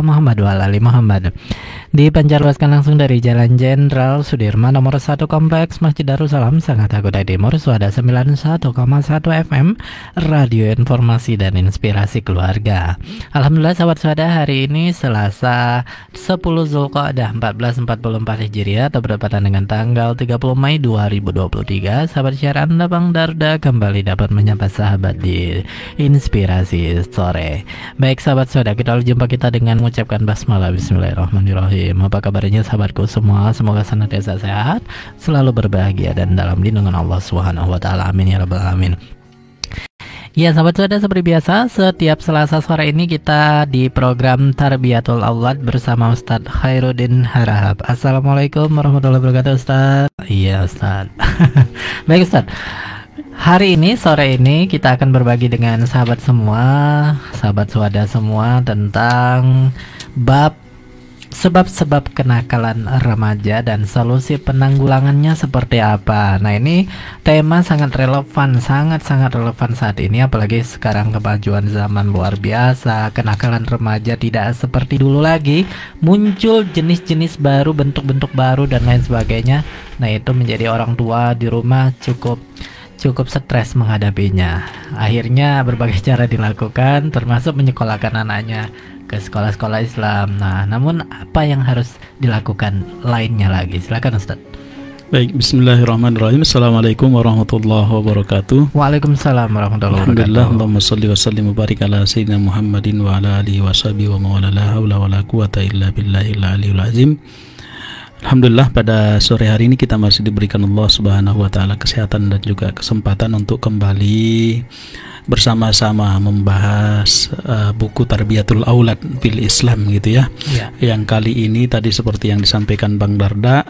Muhammad wa ala ali Muhammad. Dipancarluaskan langsung dari Jalan Jenderal Sudirman nomor 1 Kompleks Masjid Darussalam Sangatta Kutai Timur, Suada 91,1 FM, Radio Informasi dan Inspirasi Keluarga. Alhamdulillah sahabat Suada, hari ini Selasa 10 Zulqa'dah 1444 Hijriah atau bertepatan dengan tanggal 30 Mei 2023. Sahabat siaran Bang Darda kembali dapat menyapa sahabat di Inspirasi Sore. Baik sahabat Suada, kita jumpa kita dengan mengucapkan basmalah. Bismillahirrahmanirrahim. Apa kabarnya sahabatku semua? Semoga senantiasa sehat, selalu berbahagia dan dalam lindungan Allah Subhanahu wa taala. Amin ya rabbal alamin. Ya sahabat Suada, seperti biasa setiap Selasa sore ini kita di program Tarbiyatul Aulad bersama Ustadz Khairuddin Harahap. Assalamualaikum warahmatullahi wabarakatuh Ustadz. Iya Ustadz. Baik Ustadz, hari ini sore ini kita akan berbagi dengan sahabat semua, sahabat Suada semua tentang bab sebab-sebab kenakalan remaja dan solusi penanggulangannya seperti apa. Nah, ini tema sangat relevan, sangat-sangat relevan saat ini, apalagi sekarang kemajuan zaman luar biasa. Kenakalan remaja tidak seperti dulu lagi, muncul jenis-jenis baru, bentuk-bentuk baru dan lain sebagainya. Nah, itu menjadi orang tua di rumah cukup stres menghadapinya. Akhirnya berbagai cara dilakukan, termasuk menyekolahkan anaknya ke sekolah-sekolah Islam. Nah, namun apa yang harus dilakukan lainnya lagi? Silakan Ustaz. Baik, bismillahirrahmanirrahim. Assalamualaikum warahmatullahi wabarakatuh. Waalaikumsalam warahmatullahi wabarakatuh. Alhamdulillah, Allahumma shalli wa sallim wa barik ala sayyidina Muhammadin wa ala alihi wa sahbihi wa mawala la haula wa la quwata illa billahil aliyil azim. Alhamdulillah, pada sore hari ini kita masih diberikan Allah Subhanahu wa taala kesehatan dan juga kesempatan untuk kembali bersama-sama membahas buku Tarbiyatul Aulad fil Islam gitu ya. Yang kali ini tadi seperti yang disampaikan Bang Darda,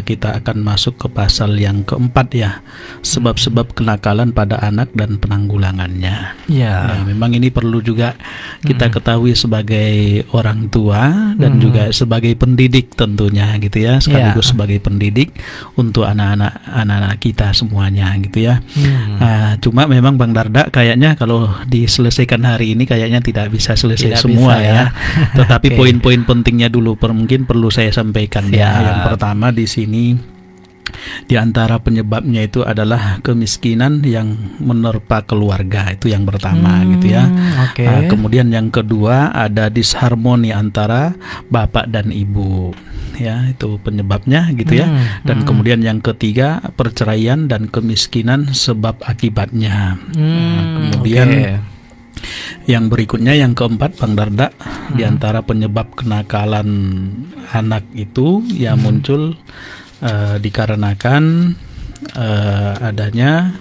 kita akan masuk ke pasal yang keempat ya, sebab-sebab kenakalan pada anak dan penanggulangannya. Nah, memang ini perlu juga kita ketahui sebagai orang tua dan juga sebagai pendidik tentunya gitu ya, sekaligus sebagai pendidik untuk anak-anak kita semuanya gitu ya. Cuma memang Bang Darda kayaknya kalau diselesaikan hari ini kayaknya tidak bisa selesai semua ya. Tetapi poin-poin pentingnya dulu mungkin perlu saya sampaikan ya. Yang pertama di sini, di antara penyebabnya itu adalah kemiskinan yang menerpa keluarga, itu yang pertama gitu ya. Kemudian yang kedua ada disharmoni antara bapak dan ibu. Ya, itu penyebabnya gitu ya. Dan kemudian yang ketiga, perceraian dan kemiskinan sebab akibatnya. Kemudian yang berikutnya, yang keempat Bang Darda, di antara penyebab kenakalan anak itu ya muncul dikarenakan adanya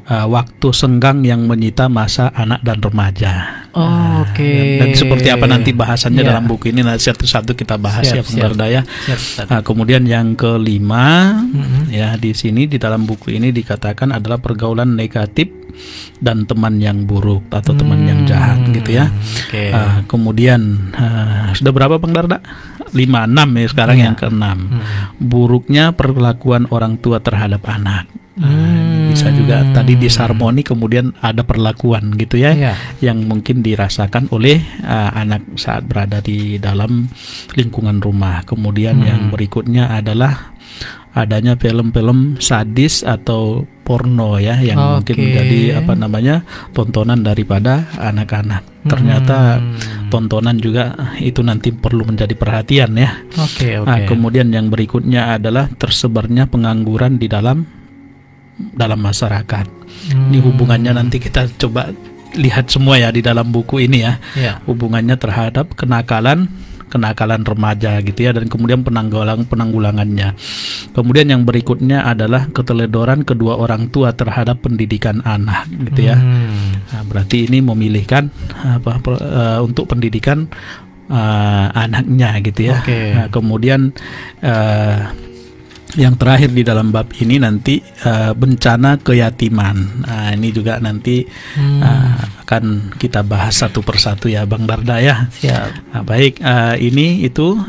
waktu senggang yang menyita masa anak dan remaja. Dan seperti apa nanti bahasannya dalam buku ini, nanti satu-satu kita bahas ya Bang Darda ya. Kemudian yang kelima ya, di sini di dalam buku ini dikatakan adalah pergaulan negatif dan teman yang buruk atau teman yang jahat gitu ya. Kemudian sudah berapa Bang Darda? 5, 6 ya sekarang yang ke-6. Buruknya perlakuan orang tua terhadap anak. Bisa juga tadi disharmoni, kemudian ada perlakuan gitu ya, yang mungkin dirasakan oleh anak saat berada di dalam lingkungan rumah. Kemudian yang berikutnya adalah adanya film-film sadis atau porno ya, yang mungkin menjadi tontonan daripada anak-anak. Ternyata tontonan juga itu nanti perlu menjadi perhatian ya. Kemudian yang berikutnya adalah tersebarnya pengangguran di dalam masyarakat. Ini hubungannya nanti kita coba lihat semua ya di dalam buku ini ya. Hubungannya terhadap kenakalan remaja gitu ya, dan kemudian penanggulangannya. Kemudian yang berikutnya adalah keteledoran kedua orang tua terhadap pendidikan anak gitu ya. Nah, berarti ini memilihkan untuk pendidikan anaknya gitu ya. Nah, kemudian yang terakhir di dalam bab ini nanti bencana keyatiman. Nah, ini juga nanti akan kita bahas satu persatu ya Bang Darda ya. Siap. Nah, baik, ini itu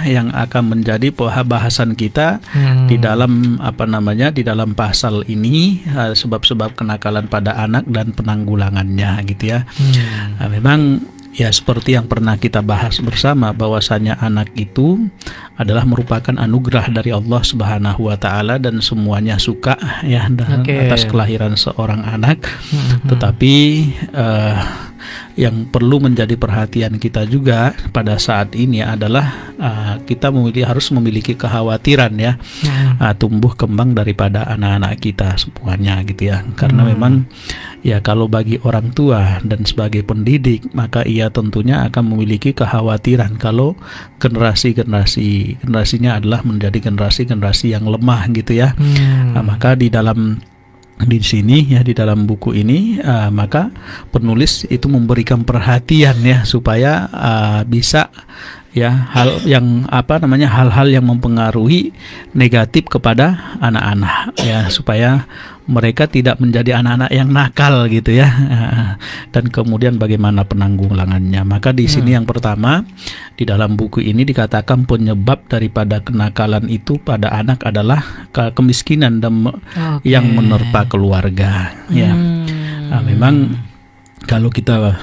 yang akan menjadi bahasan kita di dalam di dalam pasal ini, sebab-sebab kenakalan pada anak dan penanggulangannya gitu ya. Nah, memang ya seperti yang pernah kita bahas bersama, bahwasanya anak itu adalah merupakan anugerah dari Allah Subhanahu wa taala dan semuanya suka ya atas kelahiran seorang anak. Tetapi yang perlu menjadi perhatian kita juga pada saat ini adalah kita harus memiliki kekhawatiran ya tumbuh kembang daripada anak-anak kita semuanya gitu ya. Karena memang ya kalau bagi orang tua dan sebagai pendidik, maka ia tentunya akan memiliki kekhawatiran kalau generasinya adalah menjadi generasi yang lemah gitu ya. Maka di sini ya, di dalam buku ini maka penulis itu memberikan perhatian ya supaya bisa ya hal-hal yang mempengaruhi negatif kepada anak-anak ya, supaya mereka tidak menjadi anak-anak yang nakal gitu ya. Dan kemudian bagaimana penanggulangannya. Maka di sini yang pertama di dalam buku ini dikatakan penyebab daripada kenakalan itu pada anak adalah kemiskinan dan yang menerpa keluarga ya. Memang kalau kita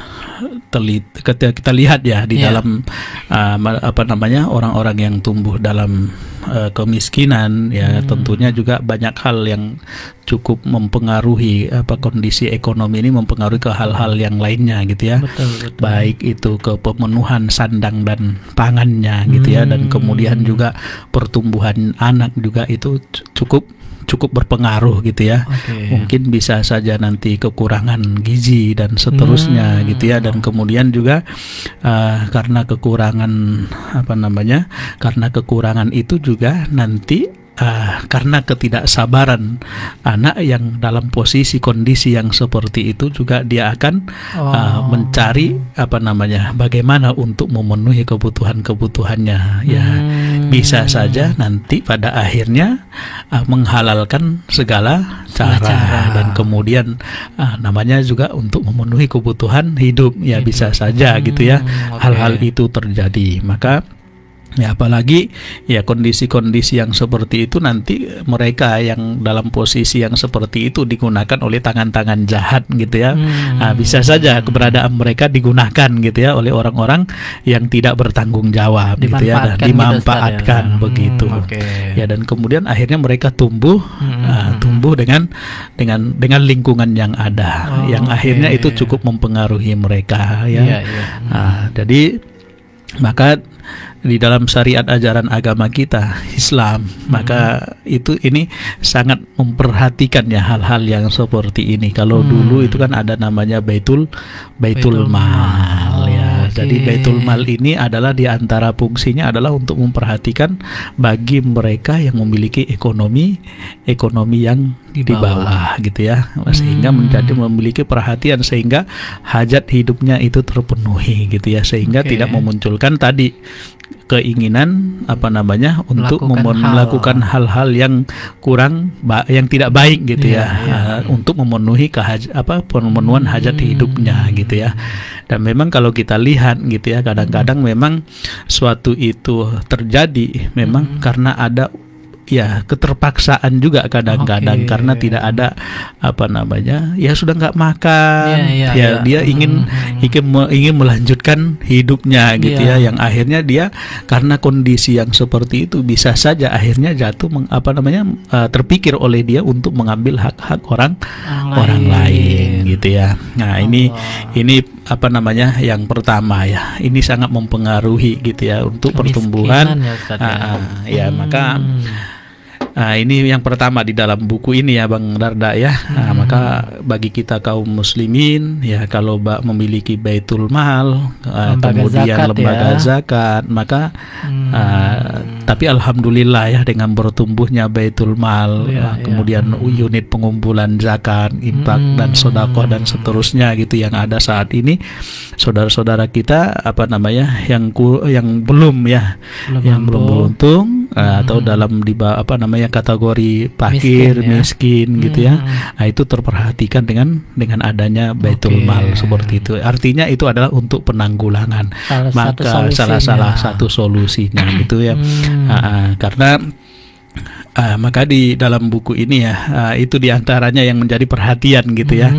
lihat ya di dalam orang-orang yang tumbuh dalam kemiskinan ya, tentunya juga banyak hal yang cukup mempengaruhi kondisi ekonomi ini, mempengaruhi ke hal-hal yang lainnya gitu ya. Betul. Baik itu ke pemenuhan sandang dan pangannya gitu ya, dan kemudian juga pertumbuhan anak juga itu cukup berpengaruh gitu ya. Mungkin bisa saja nanti kekurangan gizi dan seterusnya gitu ya. Dan kemudian juga karena kekurangan itu juga nanti karena ketidaksabaran anak yang dalam kondisi yang seperti itu juga dia akan mencari bagaimana untuk memenuhi kebutuhannya ya. Bisa saja nanti pada akhirnya menghalalkan segala cara dan kemudian namanya juga untuk memenuhi kebutuhan hidup ya, bisa saja gitu ya. Hal-hal itu terjadi. Maka ya apalagi ya kondisi-kondisi yang seperti itu, nanti mereka yang dalam posisi yang seperti itu digunakan oleh tangan-tangan jahat gitu ya. Bisa saja keberadaan mereka digunakan gitu ya oleh orang-orang yang tidak bertanggung jawab gitu ya, dan dimanfaatkan begitu. Ya, dan kemudian akhirnya mereka tumbuh dengan lingkungan yang ada, yang akhirnya itu cukup mempengaruhi mereka ya. Jadi maka di dalam syariat ajaran agama kita Islam, maka ini sangat memperhatikan ya hal-hal yang seperti ini. Kalau dulu itu kan ada namanya baitul mal ya. Jadi baitul mal ini adalah di antara fungsinya adalah untuk memperhatikan bagi mereka yang memiliki ekonomi yang di bawah gitu ya, sehingga memiliki perhatian sehingga hajat hidupnya itu terpenuhi gitu ya, sehingga tidak memunculkan tadi keinginan untuk melakukan hal-hal yang yang tidak baik gitu untuk memenuhi pemenuhan hajat hidupnya gitu ya. Dan memang kalau kita lihat gitu ya, kadang-kadang memang suatu itu terjadi memang karena ada ya keterpaksaan juga kadang-kadang, karena tidak ada ya sudah nggak makan dia ingin melanjutkan hidupnya gitu ya, yang akhirnya dia karena kondisi yang seperti itu bisa saja akhirnya jatuh terpikir oleh dia untuk mengambil hak-hak orang lain gitu ya. Nah, ini yang pertama ya, ini sangat mempengaruhi gitu ya untuk pertumbuhan maka ini yang pertama di dalam buku ini ya Bang Darda ya. Maka bagi kita kaum muslimin ya, kalau memiliki baitul mal, kemudian lembaga zakat, maka tapi alhamdulillah ya dengan bertumbuhnya baitul mal, kemudian unit pengumpulan zakat, infak dan sedekah dan seterusnya gitu yang ada saat ini, saudara-saudara kita yang belum beruntung atau dalam apa namanya kategori fakir, miskin gitu ya. Nah, itu terperhatikan dengan adanya baitul mal seperti itu. Artinya itu adalah untuk penanggulangan. Salah satu solusinya gitu ya. Karena maka di dalam buku ini ya itu diantaranya yang menjadi perhatian gitu ya.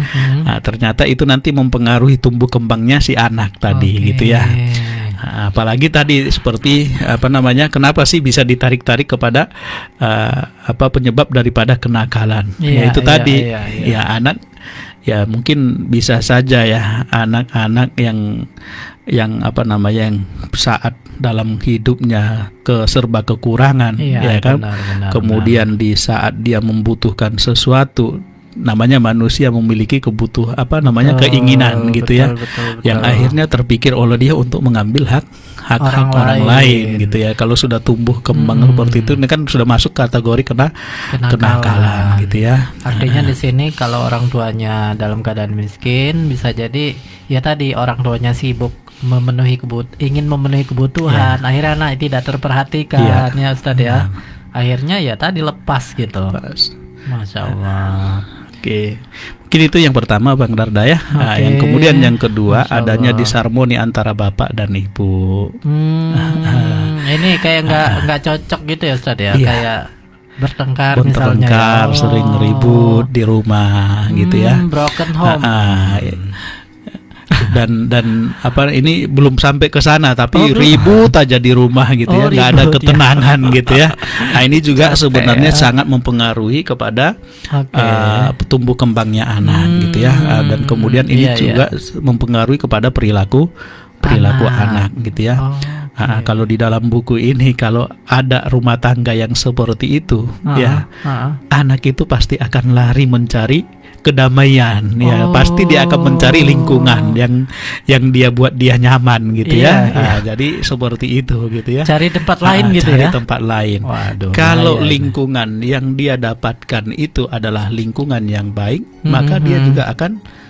Ternyata itu nanti mempengaruhi tumbuh kembangnya si anak tadi gitu ya. Apalagi tadi seperti apa namanya, kenapa sih bisa ditarik-tarik kepada penyebab daripada kenakalan? Yaitu tadi ya anak, ya mungkin bisa saja ya anak-anak yang apa namanya, yang saat dalam hidupnya serba kekurangan, ya kan? Kemudian di saat dia membutuhkan sesuatu, namanya manusia memiliki keinginan gitu ya, yang akhirnya terpikir oleh dia untuk mengambil hak orang lain gitu ya. Kalau sudah tumbuh kembang seperti itu, ini kan sudah masuk kategori kenakalan gitu ya. Artinya di sini kalau orang tuanya dalam keadaan miskin, bisa jadi ya tadi orang tuanya sibuk ingin memenuhi kebutuhan, akhirnya anak tidak terperhatikan ya Ustadz ya. Akhirnya ya tadi lepas gitu. Masya Allah. Oke, mungkin itu yang pertama Bang Darda ya. Yang kemudian yang kedua adanya disharmoni antara bapak dan ibu. Ini kayak nggak cocok gitu ya Ustadz ya. Kayak bertengkar misalnya ya. Sering ribut di rumah gitu ya. Broken home. Dan apa, ini belum sampai ke sana tapi ribut aja di rumah gitu ya, nggak ada ketenangan gitu ya. Nah, ini juga sebenarnya sangat mempengaruhi kepada tumbuh kembangnya anak gitu ya. Dan kemudian ini juga mempengaruhi kepada perilaku anak gitu ya. Kalau di dalam buku ini, kalau ada rumah tangga yang seperti itu ya, anak itu pasti akan lari mencari kedamaian ya, pasti dia akan mencari lingkungan yang dia buat dia nyaman gitu ya. Jadi seperti itu gitu ya, cari tempat lain gitu cari ya, tempat lain. Kalau lingkungan yang dia dapatkan itu adalah lingkungan yang baik, maka dia juga akan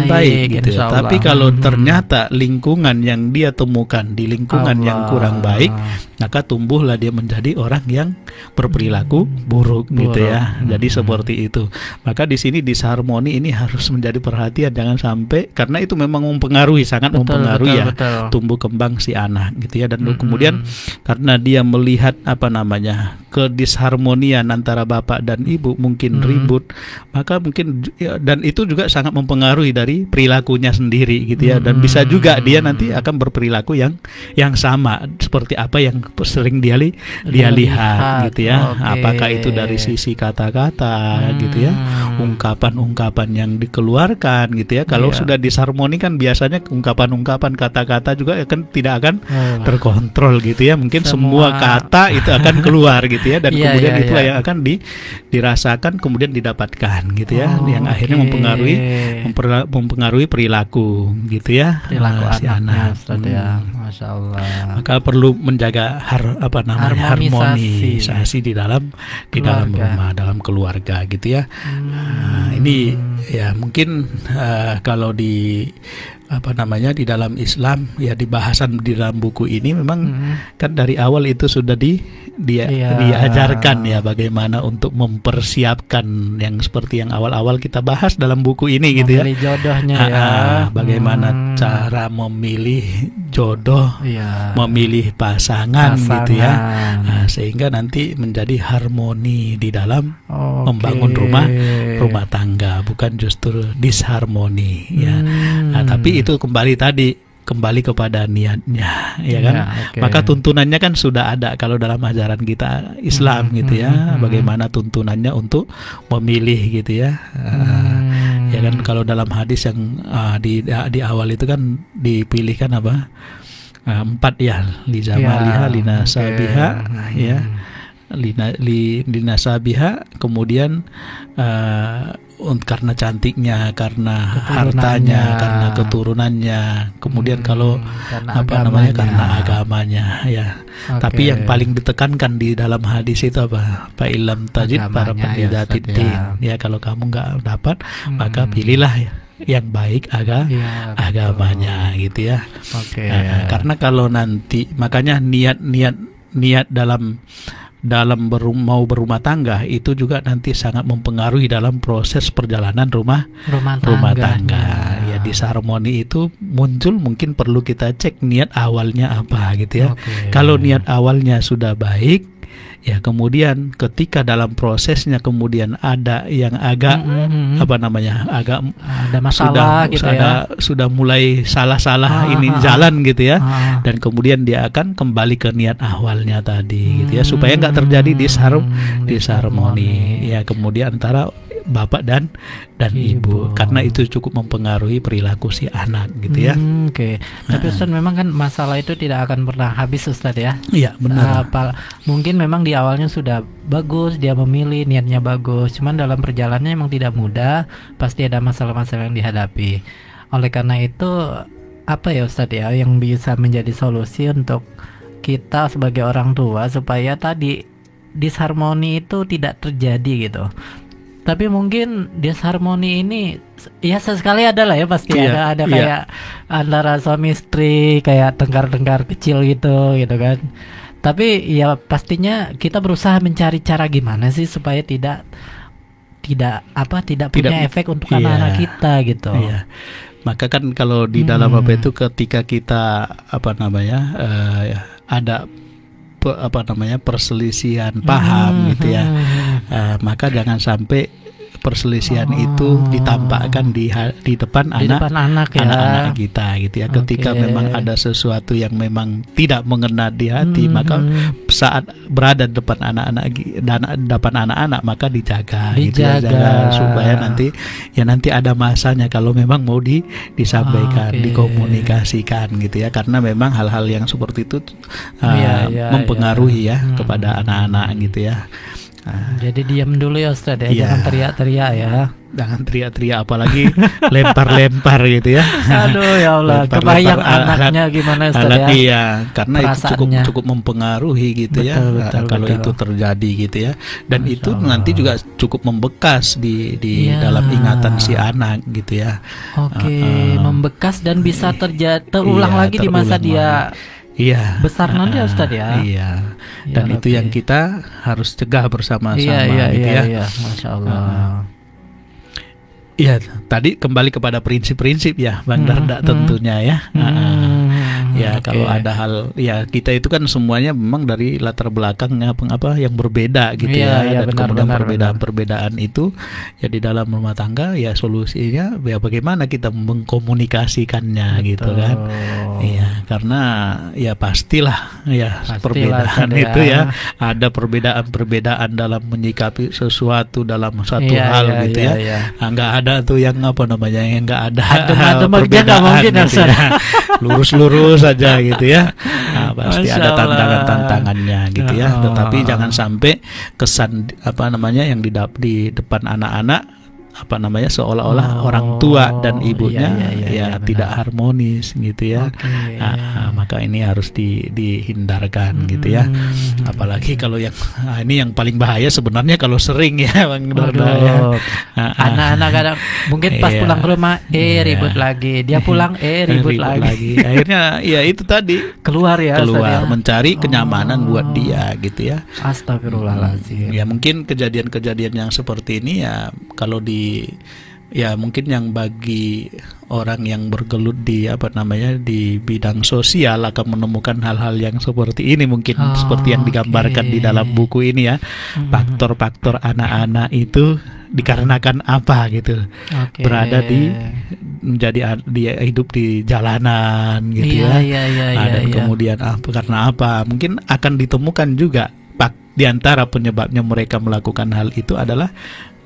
baik gitu ya. Tapi kalau ternyata lingkungan yang dia temukan di lingkungan yang kurang baik, maka tumbuhlah dia menjadi orang yang berperilaku buruk gitu ya. Jadi seperti itu. Maka di sini disharmoni ini harus menjadi perhatian, jangan sampai, karena itu memang mempengaruhi, sangat mempengaruhi tumbuh kembang si anak gitu ya. Dan kemudian karena dia melihat apa namanya, kedisharmonian antara bapak dan ibu, mungkin ribut, maka mungkin dan itu juga sangat mempengaruhi dari perilakunya sendiri gitu ya. Dan bisa juga dia nanti akan berperilaku yang sama seperti apa yang sering dia lihat gitu ya. Apakah itu dari sisi kata-kata gitu ya, ungkapan-ungkapan yang dikeluarkan gitu ya. Kalau sudah disharmoni kan biasanya ungkapan-ungkapan kata-kata juga tidak akan terkontrol gitu ya. Mungkin semua kata itu akan keluar gitu ya, dan kemudian itulah yang akan dirasakan kemudian didapatkan gitu ya, yang akhirnya mempengaruhi perilaku gitu ya, si anak. Ya. Masya Allah. Maka perlu menjaga harmonisasi di dalam rumah, dalam keluarga gitu ya. Ini ya mungkin kalau di di dalam Islam ya, di bahasan di dalam buku ini memang kan dari awal itu sudah diajarkan ya bagaimana untuk mempersiapkan yang seperti yang awal-awal kita bahas dalam buku ini gitu ya. Memilih jodohnya ya. Bagaimana cara memilih jodoh, memilih pasangan gitu ya. Sehingga nanti menjadi harmoni di dalam membangun rumah tangga, bukan justru disharmoni ya. Tapi itu kembali kepada niatnya ya kan. Maka tuntunannya kan sudah ada kalau dalam ajaran kita Islam gitu ya. Bagaimana tuntunannya untuk memilih gitu ya. Ya kan, kalau dalam hadis yang di awal itu kan dipilihkan 4 ya, li zamaliha, linasabiha ya, linasabiha, kemudian karena cantiknya, karena hartanya, karena keturunannya, kemudian kalau karena agamanya ya. Tapi yang paling ditekankan di dalam hadis itu apa? Fa illam tajid para pendidatin ya, kalau kamu nggak dapat maka pilihlah yang baik agamanya gitu ya. Karena kalau nanti, makanya niat niat dalam mau berumah tangga itu juga nanti sangat mempengaruhi dalam proses perjalanan rumah tangga. Ya, disharmoni itu muncul mungkin perlu kita cek niat awalnya apa gitu ya. Kalau niat awalnya sudah baik, ya kemudian ketika dalam prosesnya kemudian ada yang agak agak ada masalah sudah mulai salah ini jalan gitu ya, dan kemudian dia akan kembali ke niat awalnya tadi gitu ya, supaya nggak terjadi disharmoni ya kemudian antara bapak dan ibu, karena itu cukup mempengaruhi perilaku si anak gitu ya. Tapi Ustaz, memang kan masalah itu tidak akan pernah habis Ustaz ya. Iya benar. Mungkin memang di awalnya sudah bagus, dia memilih, niatnya bagus, cuman dalam perjalanannya memang tidak mudah, pasti ada masalah-masalah yang dihadapi. Oleh karena itu apa ya Ustaz ya yang bisa menjadi solusi untuk kita sebagai orang tua supaya tadi disharmoni itu tidak terjadi gitu. Tapi mungkin disharmoni ini ya sesekali ada lah ya, pasti ada kayak antara suami istri kayak tengkar-tengkar kecil gitu kan. Tapi ya pastinya kita berusaha mencari cara gimana sih supaya tidak punya efek untuk anak-anak kita gitu. Iya. Maka kan kalau di dalam apa itu ketika kita ada perselisihan paham gitu ya, maka jangan sampai perselisihan itu ditampakkan di depan anak-anak kita gitu ya. Ketika memang ada sesuatu yang memang tidak mengena di hati, maka saat berada depan anak-anak maka dijaga. Gitu ya, supaya nanti ada masanya kalau memang mau disampaikan, dikomunikasikan gitu ya, karena memang hal-hal yang seperti itu mempengaruhi kepada anak-anak gitu ya. Jadi diam dulu ya Ustaz ya, jangan teriak-teriak ya. Jangan teriak-teriak, apalagi lempar-lempar gitu ya. Aduh ya Allah, kebayang anaknya gimana Ustaz ya. Iya, karena itu cukup mempengaruhi gitu kalau itu terjadi gitu ya. Dan Masya itu Allah. Nanti juga cukup membekas di dalam ingatan si anak gitu ya. Membekas dan bisa terulang lagi di masa dia besar nanti ya Ustaz ya. Dan itu yang kita harus cegah bersama-sama gitu ya. Masya Allah. Iya, tadi kembali kepada prinsip-prinsip ya Bang Darda tentunya ya. Kalau ada hal kita itu kan semuanya memang dari latar belakang yang berbeda gitu dan kemudian perbedaan itu ya di dalam rumah tangga ya solusinya ya bagaimana kita mengkomunikasikannya gitu kan. Iya, karena ya pastilah perbedaan itu ya ada perbedaan dalam menyikapi sesuatu dalam satu hal gitu ya. Enggak ada tuh yang yang enggak ada perbedaan gitu ya. Lurus-lurus saja gitu ya. Pasti ada tantangan-tantangannya gitu ya. Tetapi jangan sampai kesan yang di depan anak-anak seolah-olah orang tua dan ibunya tidak harmonis gitu ya. Maka ini harus dihindarkan gitu ya. Apalagi kalau ini yang paling bahaya sebenarnya kalau sering ya Bang Darda ya. Anak-anak kadang mungkin pas pulang ke rumah ribut lagi, dia pulang ribut lagi. Akhirnya ya itu tadi keluar mencari kenyamanan buat dia gitu ya. Astagfirullahaladzim. Ya mungkin kejadian-kejadian yang seperti ini ya kalau mungkin yang bagi orang yang bergelut di di bidang sosial akan menemukan hal-hal yang seperti ini mungkin seperti yang digambarkan di dalam buku ini ya. Faktor-faktor anak-anak itu dikarenakan apa gitu. Berada dia hidup di jalanan gitu dan kemudian karena apa? Mungkin akan ditemukan juga di antara penyebabnya mereka melakukan hal itu adalah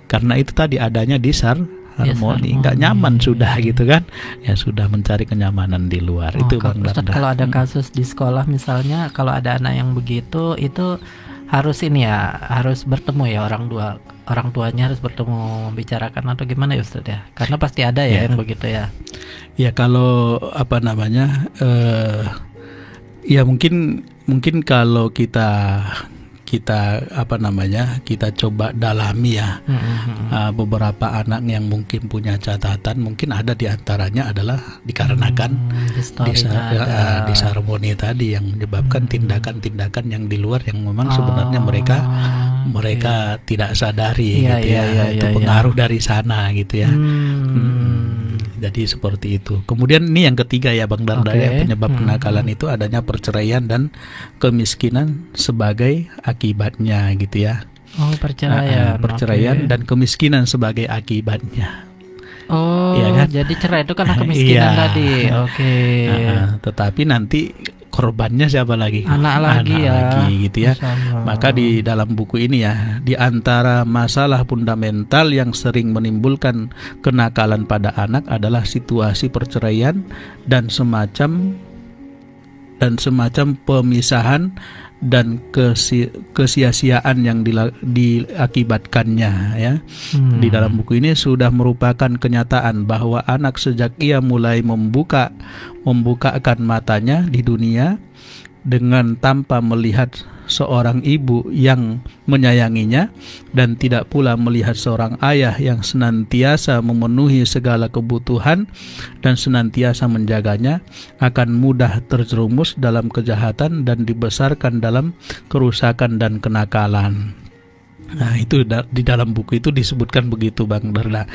karena itu tadi adanya disharmoni, nggak nyaman sudah gitu kan, ya sudah mencari kenyamanan di luar. Itu Bang Darda. Kalau ada kasus di sekolah misalnya, kalau ada anak yang begitu, itu harus harus bertemu ya orang tuanya harus bertemu membicarakan atau gimana ya Ustaz ya? Karena pasti ada yang begitu ya. Ya kalau mungkin kalau kita kita coba dalami ya. Beberapa anak yang mungkin punya catatan, mungkin ada di antaranya adalah dikarenakan disharmoni tadi yang menyebabkan tindakan-tindakan yang di luar yang memang sebenarnya mereka tidak sadari gitu ya. Itu pengaruh dari sana gitu ya. Jadi seperti itu. Kemudian ini yang ketiga ya Bang Dardaya, penyebab kenakalan itu adanya perceraian dan kemiskinan sebagai akibatnya gitu ya. Perceraian dan kemiskinan sebagai akibatnya. Ya kan? Jadi cerai itu karena kemiskinan tadi. Tetapi nanti korbannya siapa lagi? Anak lagi gitu ya. Maka di dalam buku ini ya, di antara masalah fundamental yang sering menimbulkan kenakalan pada anak adalah situasi perceraian dan semacam pemisahan dan kesia-siaan yang diakibatkannya ya. Di dalam buku ini sudah merupakan kenyataan bahwa anak sejak ia mulai membukakan matanya di dunia dengan tanpa melihat seorang ibu yang menyayanginya dan tidak pula melihat seorang ayah yang senantiasa memenuhi segala kebutuhan dan senantiasa menjaganya, akan mudah terjerumus dalam kejahatan dan dibesarkan dalam kerusakan dan kenakalan. Nah, itu di dalam buku itu disebutkan begitu Bang Darda.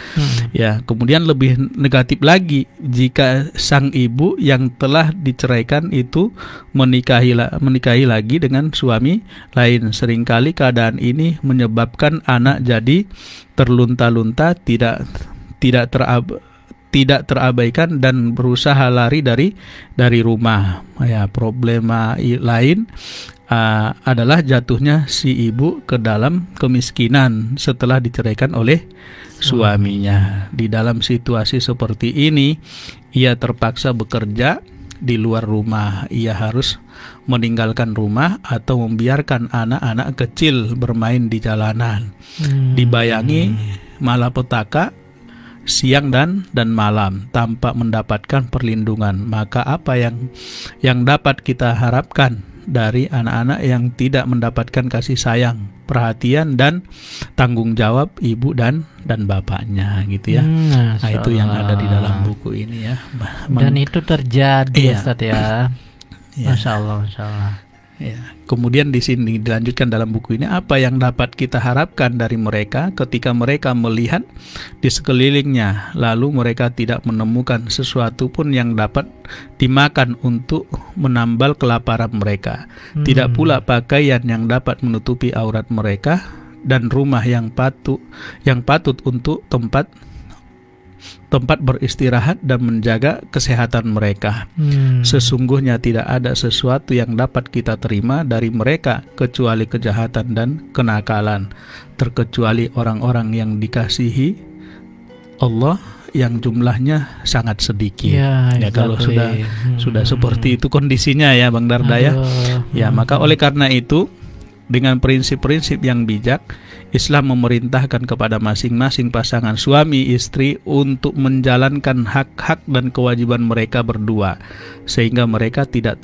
Ya, kemudian lebih negatif lagi jika sang ibu yang telah diceraikan itu menikahi lagi dengan suami lain. Seringkali keadaan ini menyebabkan anak jadi terlunta-lunta, tidak terabaikan dan berusaha lari dari rumah. Ya, problema lain adalah jatuhnya si ibu ke dalam kemiskinan setelah diceraikan oleh suaminya. Di dalam situasi seperti ini, ia terpaksa bekerja di luar rumah. Ia harus meninggalkan rumah atau membiarkan anak-anak kecil bermain di jalanan. Dibayangi malapetaka siang dan malam tanpa mendapatkan perlindungan. Maka apa yang dapat kita harapkan dari anak-anak yang tidak mendapatkan kasih sayang, perhatian dan tanggung jawab ibu dan bapaknya gitu ya. Nah, itu yang ada di dalam buku ini ya. Dan itu terjadi Ustaz ya. Masya Allah. Ya. Kemudian di sini dilanjutkan dalam buku ini, apa yang dapat kita harapkan dari mereka ketika mereka melihat di sekelilingnya lalu mereka tidak menemukan sesuatu pun yang dapat dimakan untuk menambal kelaparan mereka. Tidak pula pakaian yang dapat menutupi aurat mereka dan rumah yang patut untuk tempat beristirahat dan menjaga kesehatan mereka. Sesungguhnya tidak ada sesuatu yang dapat kita terima dari mereka kecuali kejahatan dan kenakalan, terkecuali orang-orang yang dikasihi Allah yang jumlahnya sangat sedikit. Ya, kalau sudah seperti itu kondisinya ya Bang Darda ya. Ya, maka oleh karena itu dengan prinsip-prinsip yang bijak, Islam memerintahkan kepada masing-masing pasangan suami istri untuk menjalankan hak-hak dan kewajiban mereka berdua, sehingga mereka tidak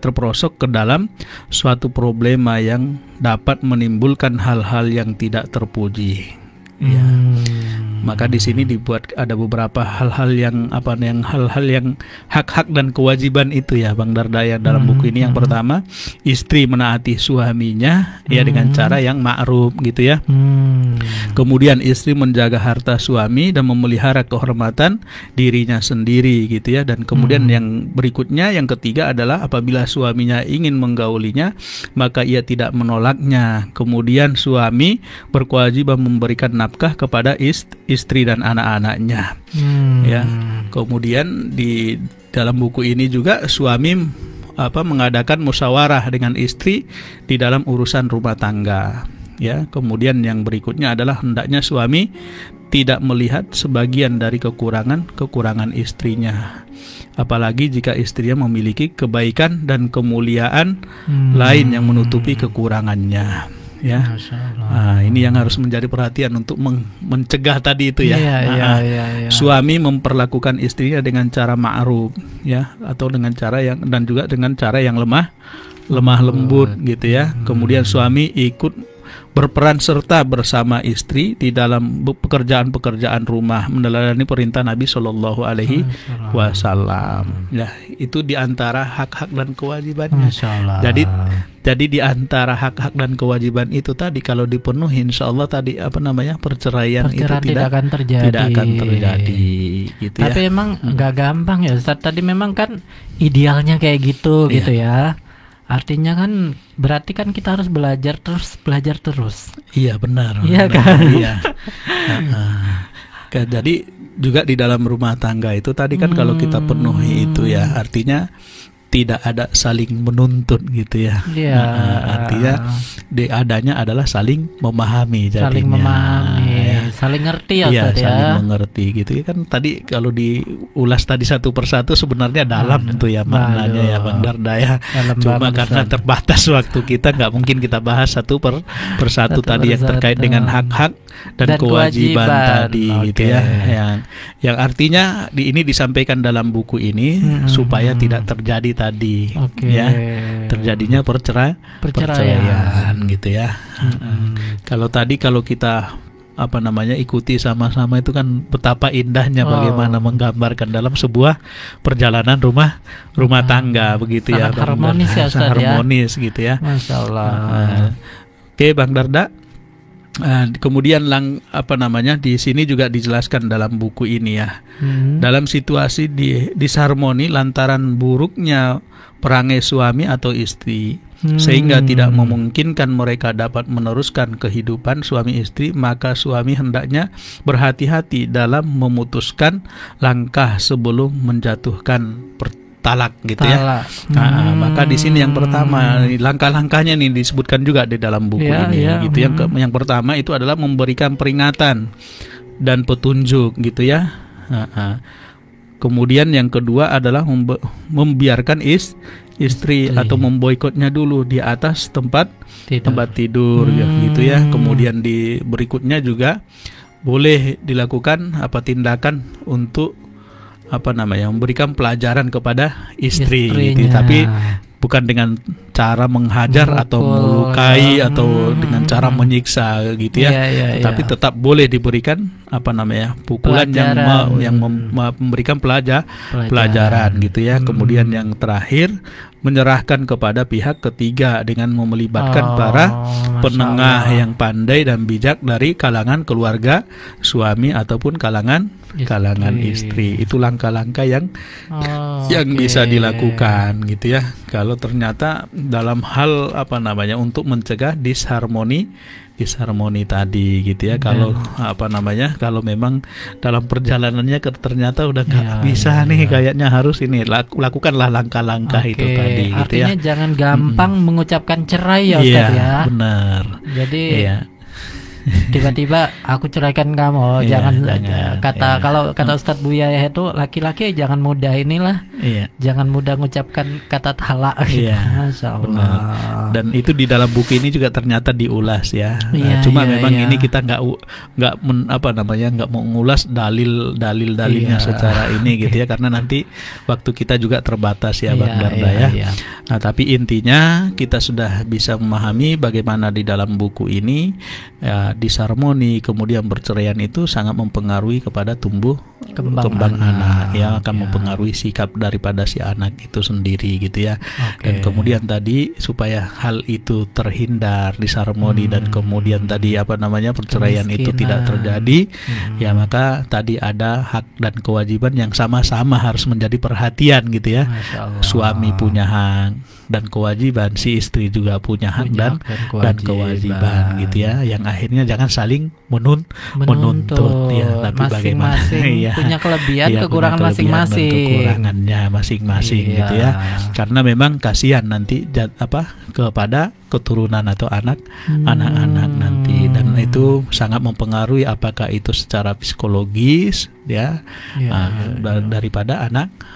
terperosok ke dalam suatu problema yang dapat menimbulkan hal-hal yang tidak terpuji. Ya. Maka di sini dibuat ada beberapa hal-hal yang hak-hak dan kewajiban itu ya Bang Dardaya dalam buku ini. Yang pertama, istri menaati suaminya ya dengan cara yang ma'ruf gitu ya. Kemudian istri menjaga harta suami dan memelihara kehormatan dirinya sendiri gitu ya. Dan kemudian yang berikutnya, yang ketiga adalah apabila suaminya ingin menggaulinya maka ia tidak menolaknya. Kemudian suami berkewajiban memberikan nafkah kepada istri dan anak-anaknya. Ya. Kemudian di dalam buku ini juga suami mengadakan musyawarah dengan istri di dalam urusan rumah tangga. Ya. Kemudian yang berikutnya adalah hendaknya suami tidak melihat sebagian dari kekurangan istrinya. Apalagi jika istrinya memiliki kebaikan dan kemuliaan lain yang menutupi kekurangannya. Ya, ini yang harus menjadi perhatian untuk mencegah tadi itu ya. Suami memperlakukan istrinya dengan cara ma'ruf ya, atau dengan cara yang dan juga dengan cara yang lemah lemah lembut gitu ya. Kemudian suami ikut berperan serta bersama istri di dalam pekerjaan-pekerjaan rumah, meneladani perintah Nabi Shallallahu Alaihi Wasallam. Ya, itu diantara hak-hak dan kewajibannya. Jadi di antara hak-hak dan kewajiban itu tadi kalau dipenuhi, insya Allah tadi perceraian itu tidak akan terjadi. Gitu ya. Tapi emang nggak gampang ya Ustaz. Tadi memang kan idealnya kayak gitu gitu ya. Artinya kan berarti kan kita harus belajar terus. Iya benar. Iya kan. Iya. Jadi juga di dalam rumah tangga itu tadi kan kalau kita penuhi itu ya, artinya tidak ada saling menuntut gitu ya. Iya. Artinya adanya adalah saling memahami jadinya. Saling memahami, saling ngerti ya Ustaz ya. Saling mengerti gitu ya kan. Tadi kalau diulas tadi satu persatu sebenarnya dalam tuh ya maknanya ya Bang Darda ya. Cuma karena terbatas waktu kita nggak mungkin kita bahas satu persatu tadi yang terkait dengan hak-hak dan kewajiban tadi gitu ya. Yang artinya ini disampaikan dalam buku ini supaya tidak terjadi tadi ya terjadinya perceraian gitu ya. Kalau kita ikuti sama-sama itu kan betapa indahnya bagaimana menggambarkan dalam sebuah perjalanan rumah tangga begitu ya. Harmonis ya Ustaz, harmonis gitu ya. Masya Allah. Oke Bang Darda. Kemudian di sini juga dijelaskan dalam buku ini ya. Dalam situasi disharmoni lantaran buruknya perangai suami atau istri sehingga tidak memungkinkan mereka dapat meneruskan kehidupan suami istri, maka suami hendaknya berhati-hati dalam memutuskan langkah sebelum menjatuhkan talak gitu ya. Maka di sini yang pertama langkah-langkahnya nih disebutkan juga di dalam buku ini gitu. Yang pertama itu adalah memberikan peringatan dan petunjuk gitu ya. Kemudian yang kedua adalah membiarkan istri atau memboikotnya dulu di atas tempat tidur gitu ya. Kemudian di berikutnya juga boleh dilakukan tindakan untuk memberikan pelajaran kepada istri gitu. Tapi bukan dengan cara menghajar atau melukai atau dengan cara menyiksa gitu ya. Tapi tetap boleh diberikan pukulan yang memberikan pelajaran gitu ya. Kemudian yang terakhir menyerahkan kepada pihak ketiga dengan melibatkan para penengah yang pandai dan bijak dari kalangan keluarga suami ataupun kalangan istri. Itu langkah-langkah yang bisa dilakukan gitu ya. Kalau ternyata dalam hal untuk mencegah disharmoni tadi gitu ya. Kalau kalau memang dalam perjalanannya ternyata udah nggak bisa kayaknya harus lakukanlah langkah-langkah itu tadi gitu ya. Artinya jangan gampang mengucapkan cerai ya Ustaz ya. Benar. Jadi tiba-tiba aku ceraikan kamu, jangan kalau kata Ustadz Buya itu laki-laki jangan mudah jangan mudah mengucapkan kata talak. Masya Allah. Benar. Dan itu di dalam buku ini juga ternyata diulas ya. Cuma memang ini kita nggak mengulas dalilnya secara ini gitu ya, karena nanti waktu kita juga terbatas ya Bang Darda ya. Nah tapi intinya kita sudah bisa memahami bagaimana di dalam buku ini disharmoni kemudian perceraian itu sangat mempengaruhi kepada tumbuh kembang anak yang akan mempengaruhi sikap daripada si anak itu sendiri gitu ya. Dan kemudian tadi supaya hal itu terhindar disharmoni dan kemudian tadi perceraian itu tidak terjadi ya, maka tadi ada hak dan kewajiban yang sama-sama harus menjadi perhatian gitu ya. Suami punya hak dan kewajiban, si istri juga punya hak dan kewajiban gitu ya, yang akhirnya jangan saling menuntut ya, tapi bagaimana punya kelebihan kekurangan masing-masing, kekurangannya masing-masing gitu ya, karena memang kasihan nanti kepada keturunan atau anak-anak nanti, dan itu sangat mempengaruhi apakah itu secara psikologis ya, daripada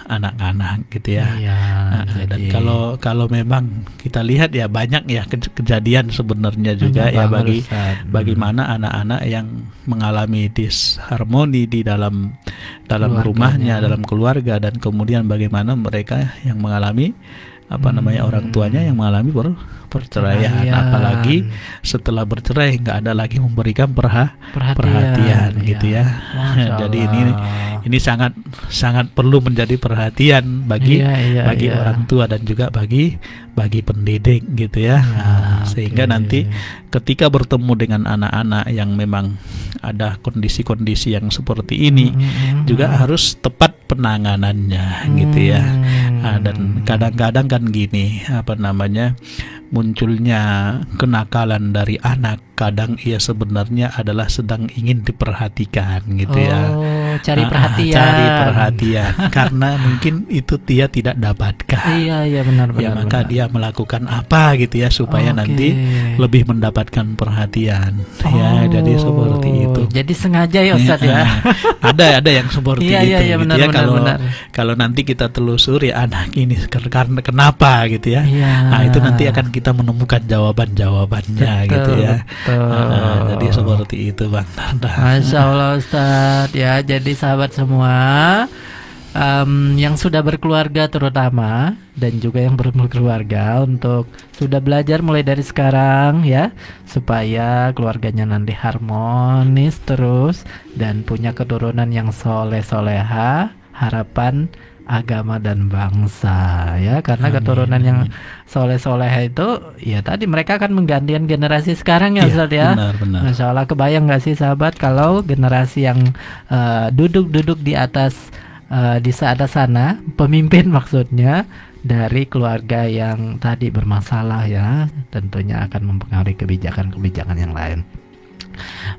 anak-anak gitu ya. Dan kalau memang kita lihat ya banyak ya kejadian sebenarnya juga ya bagaimana anak-anak yang mengalami disharmoni di dalam rumahnya, dalam keluarga, dan kemudian bagaimana mereka yang mengalami namanya orang tuanya yang mengalami perceraian, apalagi setelah bercerai nggak ada lagi memberikan perhatian gitu ya. Jadi ini sangat perlu menjadi perhatian bagi orang tua dan juga bagi pendidik gitu ya. Sehingga nanti ketika bertemu dengan anak-anak yang memang ada kondisi-kondisi yang seperti ini juga harus tepat penanganannya gitu ya. Dan kadang-kadang kan gini, munculnya kenakalan dari anak, kadang ia sebenarnya adalah sedang ingin diperhatikan gitu ya. Cari perhatian karena mungkin itu dia tidak dapatkan. Iya benar. Maka dia melakukan apa gitu ya supaya nanti lebih mendapatkan perhatian. Ya, jadi seperti itu. Jadi sengaja ya Ustadz ya. Ada yang seperti itu. Iya, benar, gitu ya. benar. Kalau nanti kita telusuri anak ini karena kenapa gitu ya. Nah, itu nanti akan kita menemukan jawabannya gitu ya. Jadi seperti itu Bang Darda. Masya Allah Ustadz ya. Jadi sahabat semua, yang sudah berkeluarga terutama dan juga yang belum berkeluarga, untuk sudah belajar mulai dari sekarang ya, supaya keluarganya nanti harmonis terus dan punya keturunan yang soleh-soleha, harapan agama dan bangsa ya. Karena keturunan yang soleh-soleha itu ya tadi mereka akan menggantikan generasi sekarang ya Ustadz ya. Benar. Masya Allah, kebayang gak sih sahabat kalau generasi yang duduk di atas di atas sana, pemimpin maksudnya, dari keluarga yang tadi bermasalah ya, tentunya akan mempengaruhi kebijakan-kebijakan yang lain.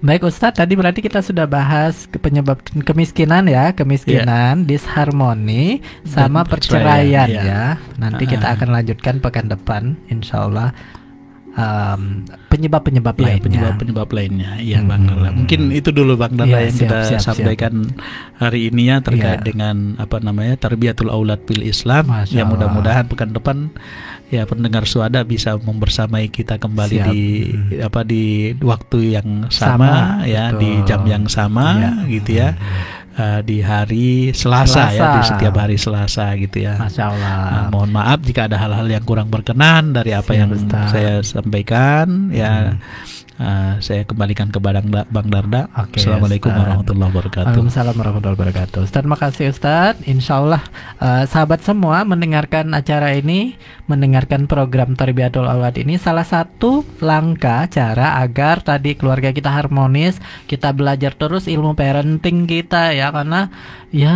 Baik Ustadz, tadi berarti kita sudah bahas penyebab kemiskinan ya, disharmoni sama perceraian ya. Nanti kita akan lanjutkan pekan depan insya Allah, penyebab-penyebab lainnya. Iya Bang Darda. Mungkin itu dulu Bang Darda yang kita sampaikan hari ini ya, terkait dengan tarbiyatul aulad bil Islam. Ya, mudah-mudahan pekan depan ya pendengar Suada bisa membersamai kita kembali di waktu yang sama ya, betul. Di jam yang sama gitu ya. Di hari Selasa ya, di setiap hari Selasa gitu ya. Masya Allah. Mohon maaf jika ada hal-hal yang kurang berkenan dari apa yang saya sampaikan ya. Saya kembalikan ke Bang Darda. Assalamualaikum warahmatullahi wabarakatuh. Waalaikumsalam warahmatullahi wabarakatuh. Ustadz, makasih Ustadz. Insya Allah sahabat semua mendengarkan acara ini, mendengarkan program Tarbiyatul Aulad ini, salah satu langkah cara agar tadi keluarga kita harmonis, kita belajar terus ilmu parenting kita ya, karena ya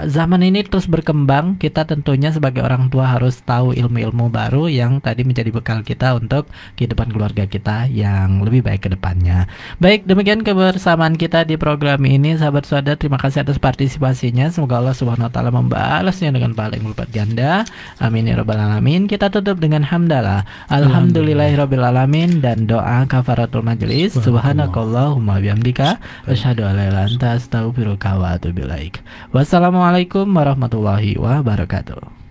zaman ini terus berkembang. Kita tentunya sebagai orang tua harus tahu ilmu-ilmu baru yang tadi menjadi bekal kita untuk kehidupan keluarga kita yang lebih baik ke depannya. Baik, demikian kebersamaan kita di program ini sahabat Suada. Terima kasih atas partisipasinya. Semoga Allah Subhanahu wa taala membalasnya dengan pahala yang berlipat ganda. Amin ya rabbal alamin. Kita tutup dengan hamdalah alhamdulillahirabbil alamin dan doa kafaratul majelis. Subhanakallahumma bihamdika asyhadu an la ilaha illa anta astaghfiruka wa atubu ilaik. Wassalamualaikum warahmatullahi wabarakatuh.